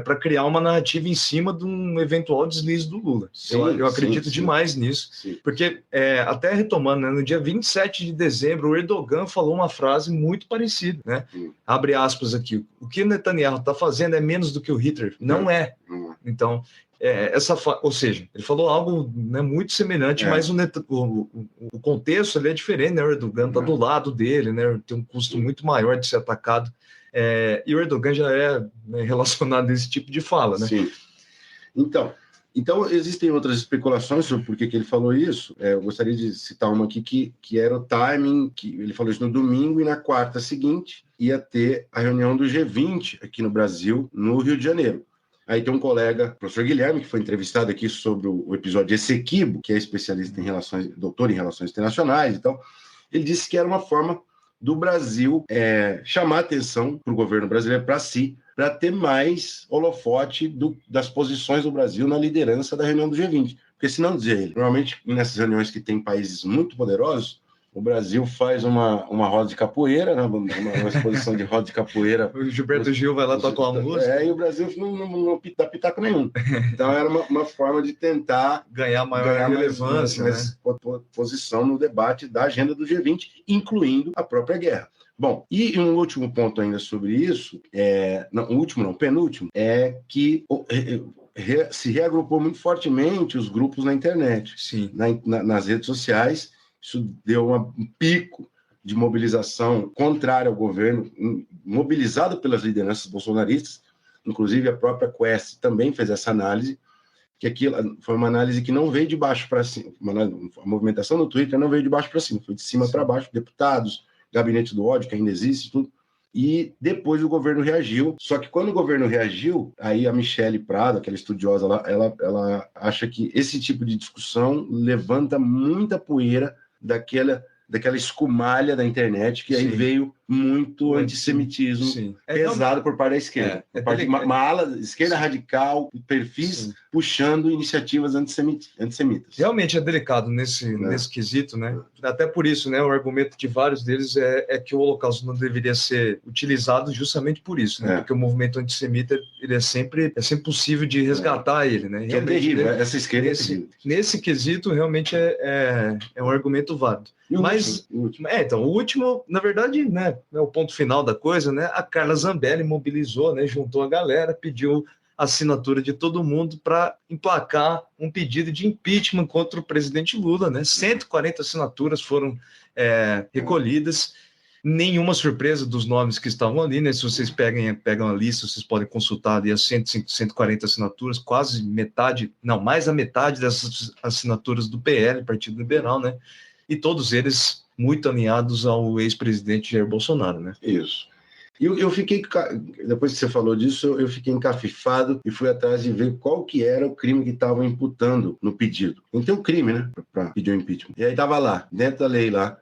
para criar uma narrativa em cima de um eventual deslize do Lula. Eu acredito demais nisso, porque, até retomando, né, no dia 27 de dezembro, o Erdogan falou uma frase muito parecida, né? Abre aspas aqui, o que o Netanyahu está fazendo é menos do que o Hitler. Não é. Então... ou seja, ele falou algo, né, muito semelhante, mas o contexto ali é diferente, né? O Erdogan está do lado dele, né? Tem um custo muito maior de ser atacado, e o Erdogan já é, né, relacionado a esse tipo de fala, né? Sim. Então existem outras especulações sobre por que ele falou isso. Eu gostaria de citar uma aqui que era o timing, que ele falou isso no domingo e na quarta seguinte ia ter a reunião do G20 aqui no Brasil, no Rio de Janeiro. Aí tem um colega, o professor Guilherme, que foi entrevistado aqui sobre o episódio Essequibo, que é especialista em doutor em relações internacionais e tal. Ele disse que era uma forma do Brasil chamar atenção para o governo brasileiro, para si, para ter mais holofote das posições do Brasil na liderança da reunião do G20. Porque, se não dizer ele, normalmente nessas reuniões que tem países muito poderosos, o Brasil faz uma roda de capoeira, né? uma exposição de roda de capoeira. O Gilberto Gil vai lá tocar uma música. E o Brasil não dá pitaco nenhum. Então era uma forma de tentar ganhar maior relevância, mais posição no debate da agenda do G20, incluindo a própria guerra. Bom, e um último ponto ainda sobre isso, penúltimo, é que se reagrupou muito fortemente os grupos na internet, nas redes sociais. Isso deu um pico de mobilização contrária ao governo, mobilizado pelas lideranças bolsonaristas. Inclusive, a própria Quest também fez essa análise, que aquilo foi uma análise que não veio de baixo para cima. A movimentação no Twitter não veio de baixo para cima, foi de cima para baixo. Deputados, gabinete do ódio, que ainda existe, tudo. E depois o governo reagiu. Só que quando o governo reagiu, aí a Michele Prado, aquela estudiosa lá, ela acha que esse tipo de discussão levanta muita poeira daquela escumalha da internet, que aí veio muito antissemitismo sim. pesado por parte da esquerda. Uma ala esquerda radical, perfis puxando iniciativas antissemitas. Realmente é delicado nesse quesito, né? Até por isso, né? O argumento de vários deles é que o Holocausto não deveria ser utilizado justamente por isso, né? Porque o movimento antissemita ele é sempre possível de resgatar ele, né? Que é terrível, essa esquerda é terrível. Nesse quesito, realmente é um argumento válido. Mas, o último, na verdade, né, é o ponto final da coisa, né? A Carla Zambelli mobilizou, né? Juntou a galera, pediu assinatura de todo mundo para emplacar um pedido de impeachment contra o presidente Lula, né? 140 assinaturas foram recolhidas. Nenhuma surpresa dos nomes que estavam ali, né? Se vocês pegam a lista, vocês podem consultar ali as 140 assinaturas, quase metade, não, mais da metade dessas assinaturas do PL, Partido Liberal, né? E todos eles muito alinhados ao ex-presidente Jair Bolsonaro, né? Isso. E eu fiquei, depois que você falou disso, eu fiquei encafifado e fui atrás de ver qual que era o crime que estavam imputando no pedido. Não tem um crime, né, para pedir o impeachment. E aí estava lá, dentro da lei lá,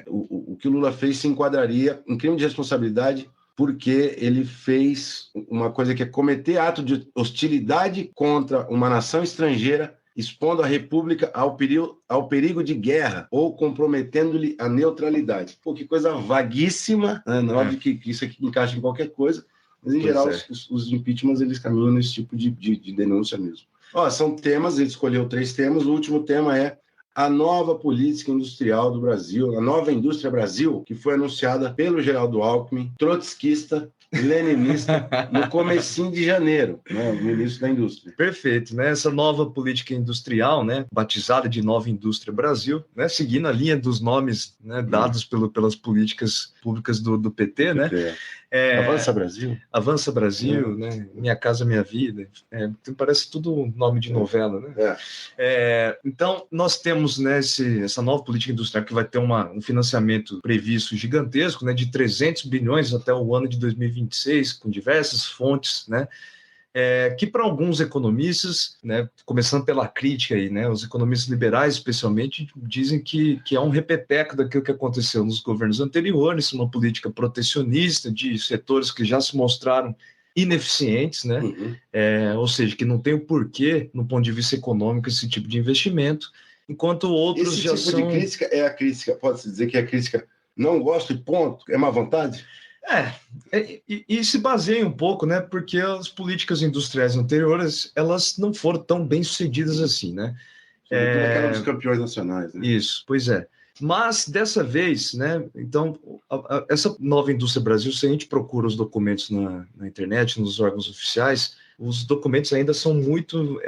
o que o Lula fez se enquadraria em crime de responsabilidade porque ele fez uma coisa que é cometer ato de hostilidade contra uma nação estrangeira, expondo a República ao perigo de guerra ou comprometendo-lhe a neutralidade. Pô, que coisa vaguíssima, né? Não é óbvio que isso aqui encaixa em qualquer coisa, mas, em geral, os impeachments, eles caminham nesse tipo de denúncia mesmo. São temas, ele escolheu 3 temas, o último tema é a nova política industrial do Brasil, a nova indústria Brasil, que foi anunciada pelo Geraldo Alckmin, trotskista, leninista, no comecinho de janeiro, né, o ministro da Indústria. Perfeito, né? Essa nova política industrial, né, batizada de Nova Indústria Brasil, né, seguindo a linha dos nomes, né, dados pelas políticas públicas do PT, né? Avança Brasil. Avança Brasil, né? Minha Casa Minha Vida. Parece tudo nome de novela, né? Então, nós temos, né, essa nova política industrial que vai ter um financiamento previsto gigantesco, né, de 300 bilhões até o ano de 2026, com diversas fontes, né? Que para alguns economistas, né, começando pela crítica aí, né, os economistas liberais especialmente dizem que é um repeteco daquilo que aconteceu nos governos anteriores, uma política protecionista de setores que já se mostraram ineficientes, né, ou seja, que não tem o porquê, no ponto de vista econômico, esse tipo de investimento, enquanto outros esse já tipo são... de crítica é a crítica, pode-se dizer que é a crítica não gosto e ponto, é má vontade? E se baseia um pouco, né? Porque as políticas industriais anteriores, elas não foram tão bem sucedidas assim, né? Sobretudo aquela dos campeões nacionais, né? Isso, pois é. Mas dessa vez, né? Então, essa nova indústria Brasil, se a gente procura os documentos na internet, nos órgãos oficiais, os documentos ainda são muito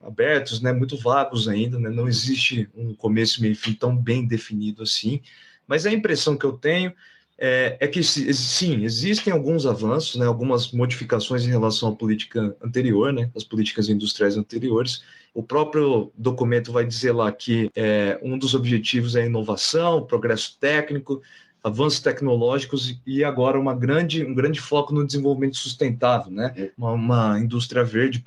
abertos, né? Muito vagos ainda, né? Não existe um começo, meio e fim tão bem definido assim. Mas a impressão que eu tenho é que, sim, existem alguns avanços, né, algumas modificações em relação à política anterior, né, as políticas industriais anteriores. O próprio documento vai dizer lá que um dos objetivos é a inovação, progresso técnico, avanços tecnológicos e agora um grande foco no desenvolvimento sustentável, né, uma indústria verde,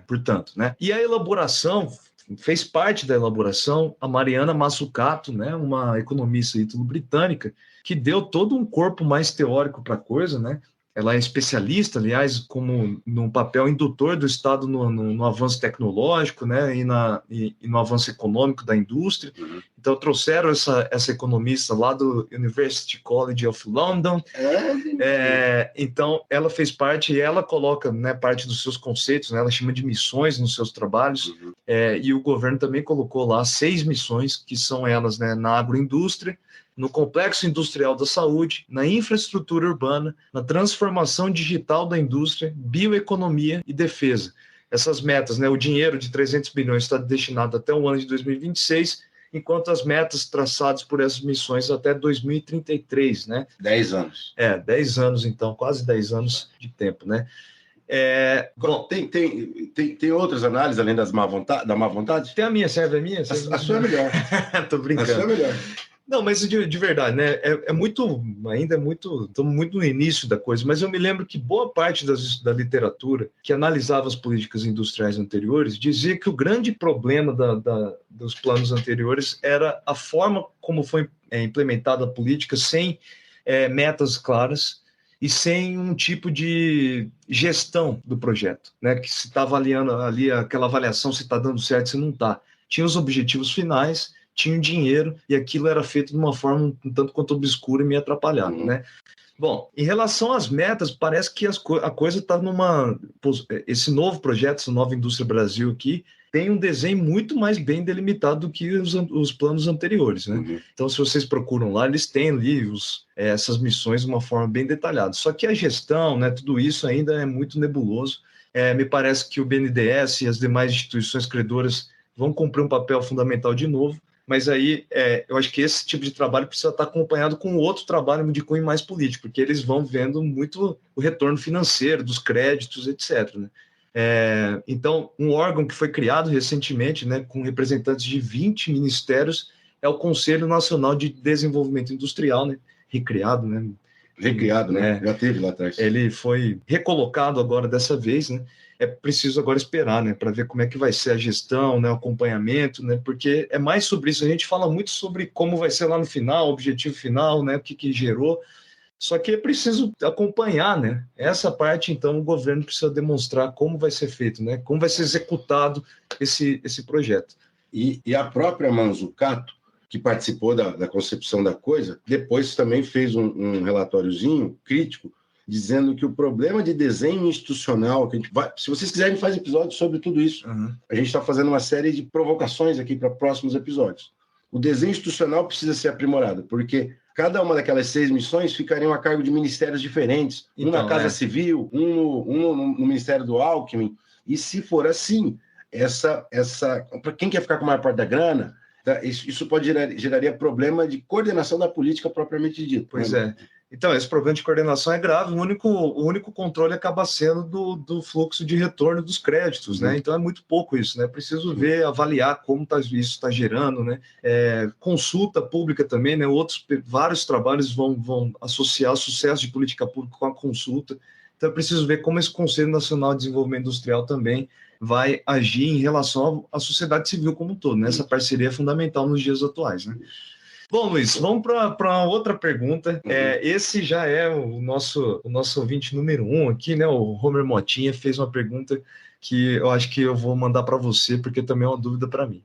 portanto, né. E a elaboração... Fez parte da elaboração a Mariana Mazzucato, né, uma economista ítalo-britânica, que deu todo um corpo mais teórico para a coisa, né? Ela é especialista, aliás, como no papel indutor do Estado no avanço tecnológico, né, e no avanço econômico da indústria. Então, trouxeram essa economista lá do University College of London. Então, ela fez parte e ela coloca, né, parte dos seus conceitos, né, ela chama de missões nos seus trabalhos, e o governo também colocou lá 6 missões, que são elas, né, na agroindústria, no complexo industrial da saúde, na infraestrutura urbana, na transformação digital da indústria, bioeconomia e defesa. Essas metas, né, o dinheiro de 300 bilhões está destinado até o ano de 2026, enquanto as metas traçadas por essas missões até 2033, né? 10 anos. 10 anos, então, quase 10 anos de tempo, né? Bom, tem outras análises além da má vontade? Tem a minha, serve a minha? A sua é melhor. Tô brincando. A sua é melhor. Não, mas de verdade, né? Estamos muito no início da coisa, mas eu me lembro que boa parte da literatura que analisava as políticas industriais anteriores dizia que o grande problema dos planos anteriores era a forma como foi implementada a política sem metas claras e sem um tipo de gestão do projeto, né? Que se está avaliando ali aquela avaliação se está dando certo, se não está. Tinha os objetivos finais, tinha o dinheiro e aquilo era feito de uma forma um tanto quanto obscura e meio atrapalhada, né? Bom, em relação às metas, parece que a coisa está numa... Esse novo projeto, essa nova Indústria Brasil aqui, tem um desenho muito mais bem delimitado do que os planos anteriores, né? Então, se vocês procuram lá, eles têm ali essas missões de uma forma bem detalhada. Só que a gestão, né, tudo isso ainda é muito nebuloso. Me parece que o BNDES e as demais instituições credoras vão cumprir um papel fundamental de novo, mas aí eu acho que esse tipo de trabalho precisa estar acompanhado com outro trabalho de cunho mais político, porque eles vão vendo muito o retorno financeiro dos créditos, etc., né? Então, um órgão que foi criado recentemente, né, com representantes de 20 ministérios, é o Conselho Nacional de Desenvolvimento Industrial, né, recriado, né? Recriado, né? Já teve lá atrás. Ele foi recolocado agora dessa vez, né? É preciso agora esperar, né, para ver como é que vai ser a gestão, né, o acompanhamento, né, porque é mais sobre isso. A gente fala muito sobre como vai ser lá no final, o objetivo final, né, o que gerou. Só que é preciso acompanhar, né? Essa parte, então, o governo precisa demonstrar como vai ser feito, né? Como vai ser executado esse projeto. E a própria Manzucato, que participou da concepção da coisa, depois também fez um relatóriozinho crítico, dizendo que o problema de desenho institucional, que a gente vai, se vocês quiserem, faz episódio sobre tudo isso. A gente está fazendo uma série de provocações aqui para próximos episódios. O desenho institucional precisa ser aprimorado, porque cada uma daquelas 6 missões ficariam a cargo de ministérios diferentes, um na Casa Civil, um no Ministério do Alckmin, e se for assim, para quem quer ficar com a maior parte da grana, isso pode geraria problema de coordenação da política propriamente dita. Pois é. Então, esse problema de coordenação é grave. O único controle acaba sendo do fluxo de retorno dos créditos, né? Então, é muito pouco isso, né? Preciso ver, avaliar como isso está gerando, né? Consulta pública também, né? Vários trabalhos vão associar o sucesso de política pública com a consulta. Então, é preciso ver como esse Conselho Nacional de Desenvolvimento Industrial também vai agir em relação à sociedade civil como um todo, né? Essa parceria é fundamental nos dias atuais, né? Bom, Luiz, vamos para outra pergunta. Esse já é o nosso ouvinte número 1 aqui, né? O Homer Motinha fez uma pergunta que eu acho que eu vou mandar para você, porque também é uma dúvida para mim.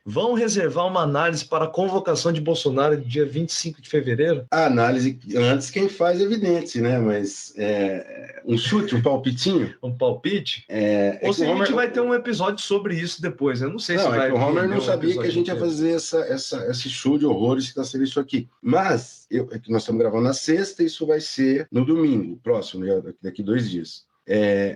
Vão reservar uma análise para a convocação de Bolsonaro dia 25 de fevereiro? A análise, antes quem faz é evidente, né? Mas um chute, um palpitinho. Um palpite? Ou se a gente vai ter um episódio sobre isso depois. Eu não sei se vai... o Homer não sabia que a gente ia fazer esse show de horrores que está sendo isso aqui. Mas, que nós estamos gravando na sexta, isso vai ser no domingo, próximo, daqui 2 dias.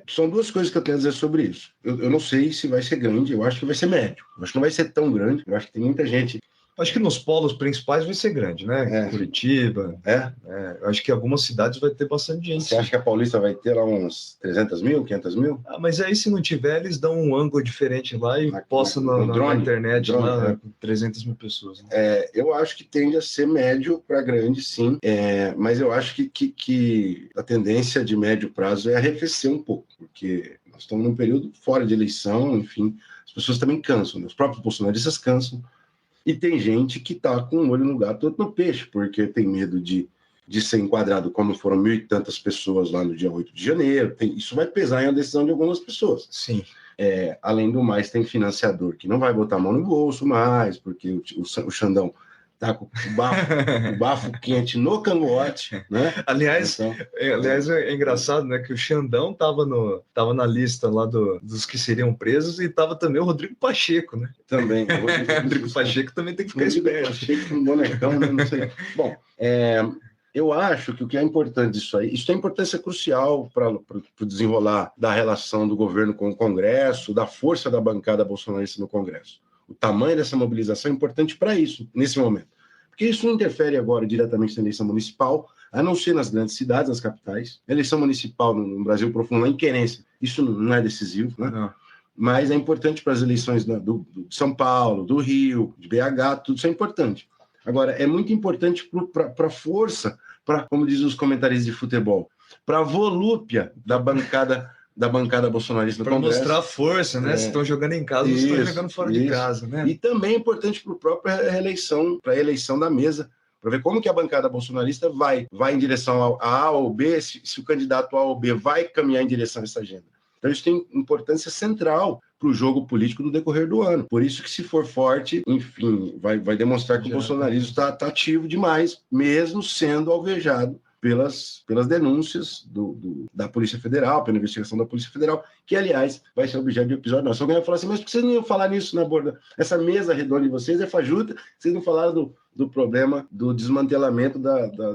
São 2 coisas que eu tenho a dizer sobre isso. Eu não sei se vai ser grande, eu acho que vai ser médio. Eu acho que não vai ser tão grande, eu acho que tem muita gente... Acho que nos polos principais vai ser grande, né? Curitiba. Eu acho que algumas cidades vai ter bastante gente. Você acha que a Paulista vai ter lá uns 300 mil, 500 mil? Mas aí, se não tiver, eles dão um ângulo diferente lá e postam na internet lá 300 mil pessoas. Né? Eu acho que tende a ser médio para grande, sim. Mas eu acho que a tendência de médio prazo é arrefecer um pouco, porque nós estamos num período fora de eleição, enfim, as pessoas também cansam, né? Os próprios bolsonaristas cansam. E tem gente que está com um olho no gato, outro no peixe, porque tem medo de ser enquadrado, como foram 1.000 e tantas pessoas lá no dia 8 de janeiro. Isso vai pesar em a decisão de algumas pessoas. Sim. Além do mais, tem financiador que não vai botar a mão no bolso mais, porque o Xandão tá com o bafo quente no cangote, né? Aliás, é engraçado, né, que o Xandão tava na lista lá dos que seriam presos e tava também o Rodrigo Pacheco, né? Também. O Rodrigo Pacheco também tem que ficar esperto. Pacheco com um bonecão, né? Não sei. Bom, eu acho que o que é importante disso aí, isso tem importância crucial para o desenrolar da relação do governo com o Congresso, da força da bancada bolsonarista no Congresso. O tamanho dessa mobilização é importante para isso, nesse momento. Porque isso não interfere agora diretamente na eleição municipal, a não ser nas grandes cidades, nas capitais. A eleição municipal no Brasil profundo, na inquerência, isso não é decisivo, né? Não. Mas é importante para as eleições de São Paulo, do Rio, de BH, tudo isso é importante. Agora, é muito importante para a força, como dizem os comentaristas de futebol, para a volúpia da bancada bolsonarista no Congresso. Para mostrar força, né? Se estão jogando em casa, estão jogando fora de casa, né? E também é importante para a própria reeleição, para a eleição da mesa, para ver como que a bancada bolsonarista vai em direção a A ou B, se o candidato A ou B vai caminhar em direção a essa agenda. Então isso tem importância central para o jogo político do decorrer do ano. Por isso que, se for forte, enfim, vai demonstrar que o bolsonarismo está ativo demais, mesmo sendo alvejado pelas denúncias da Polícia Federal, pela investigação da Polícia Federal, que, aliás, vai ser objeto de episódio nosso. Alguém vai falar assim, mas por que vocês não iam falar nisso na borda? Essa mesa redonda de vocês é fajuta, vocês não falaram do problema do desmantelamento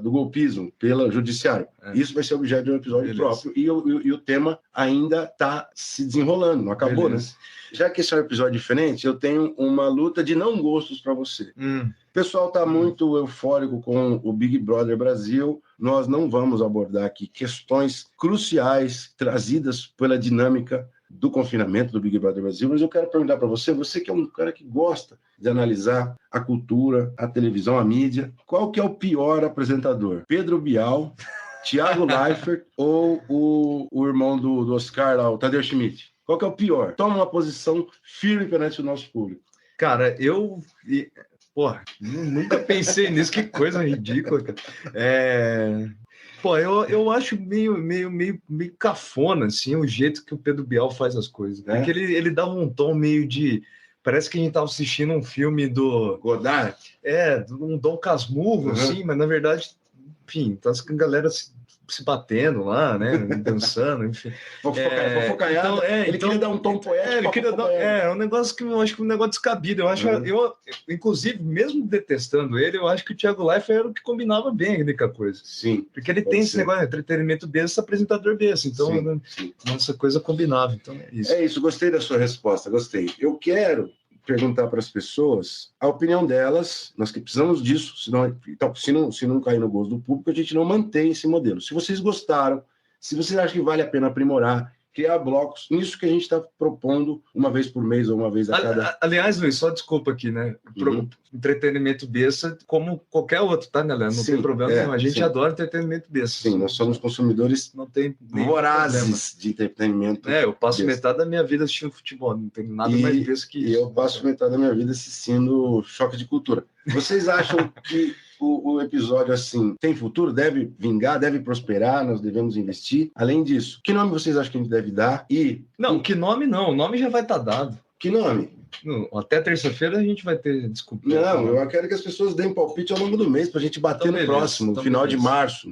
do golpismo pelo judiciário. Isso vai ser objeto de um episódio próprio, e o tema ainda está se desenrolando, não acabou, né? Já que esse é um episódio diferente, eu tenho uma luta de não gostos para você. O pessoal está muito eufórico com o Big Brother Brasil. Nós não vamos abordar aqui questões cruciais trazidas pela dinâmica do confinamento do Big Brother Brasil, mas eu quero perguntar para você que é um cara que gosta de analisar a cultura, a televisão, a mídia, qual que é o pior apresentador? Pedro Bial, Thiago Leifert ou o irmão do Oscar lá, o Tadeu Schmidt? Qual que é o pior? Toma uma posição firme perante o nosso público. Cara, porra, nunca pensei nisso, que coisa ridícula, cara. Pô, eu acho meio cafona, assim, o jeito que o Pedro Bial faz as coisas. Porque ele dá um tom meio de... Parece que a gente tava assistindo um filme do... Godard? Um Dom Casmurro, assim, mas na verdade, enfim, tá a galera se batendo lá, né, dançando, enfim. Fofocaiado. Ele queria dar um tom poético. Ele queria dar, um negócio que eu acho que um negócio descabido. Eu inclusive, mesmo detestando ele, eu acho que o Thiago Leifert era o que combinava bem ali com a coisa. Sim. Porque ele tem esse negócio de entretenimento besta, apresentador besta. Então, essa coisa combinava. Então, é isso. É isso, gostei da sua resposta, gostei. Eu quero perguntar para as pessoas a opinião delas, nós que precisamos disso, se não cair no gosto do público, a gente não mantém esse modelo. Se vocês gostaram, se vocês acham que vale a pena aprimorar, criar blocos, nisso que a gente está propondo uma vez por mês ou uma vez a cada... Aliás, Luiz, só desculpa aqui, né? Entretenimento besta, como qualquer outro, tá, galera? Não tem problema nenhum. A gente adora entretenimento besta. Sim, nós somos consumidores vorazes de entretenimento. Eu passo metade da minha vida assistindo futebol, não tem nada mais besta que isso. E eu passo metade da minha vida assistindo Choque de Cultura. Vocês acham que o episódio, assim, tem futuro? Deve vingar? Deve prosperar? Nós devemos investir? Além disso, que nome vocês acham que a gente deve dar? Que nome não. O nome já vai estar dado. Que nome? Até terça-feira a gente vai ter... Desculpa. Não, eu quero que as pessoas deem palpite ao longo do mês, para a gente bater no próximo, no final de março.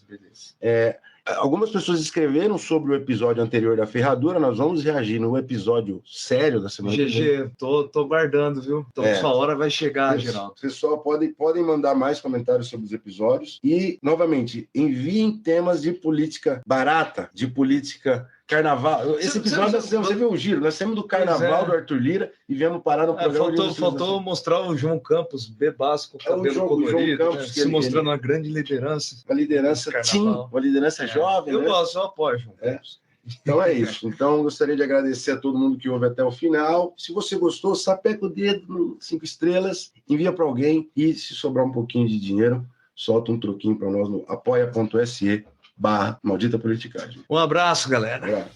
Beleza. Algumas pessoas escreveram sobre o episódio anterior da Ferradura, nós vamos reagir no episódio sério da semana que vem. GG, tô guardando, viu? Então sua hora vai chegar, Geraldo. Pessoal, podem mandar mais comentários sobre os episódios e, novamente, enviem temas de política barata, de política... Carnaval. Esse episódio você viu o giro. Nós saímos do carnaval do Arthur Lira e viemos parar no programa. Faltou mostrar o João Campos, bebaço, com o cabelo colorido, Campos, se mostrando uma grande liderança. Uma liderança uma liderança jovem. Eu gosto, eu apoio, João Campos. Então é isso. Então, gostaria de agradecer a todo mundo que ouve até o final. Se você gostou, sapeca o dedo no 5 estrelas, envia para alguém e, se sobrar um pouquinho de dinheiro, solta um troquinho para nós no apoia.se/Maldita Politicagem. Um abraço, galera.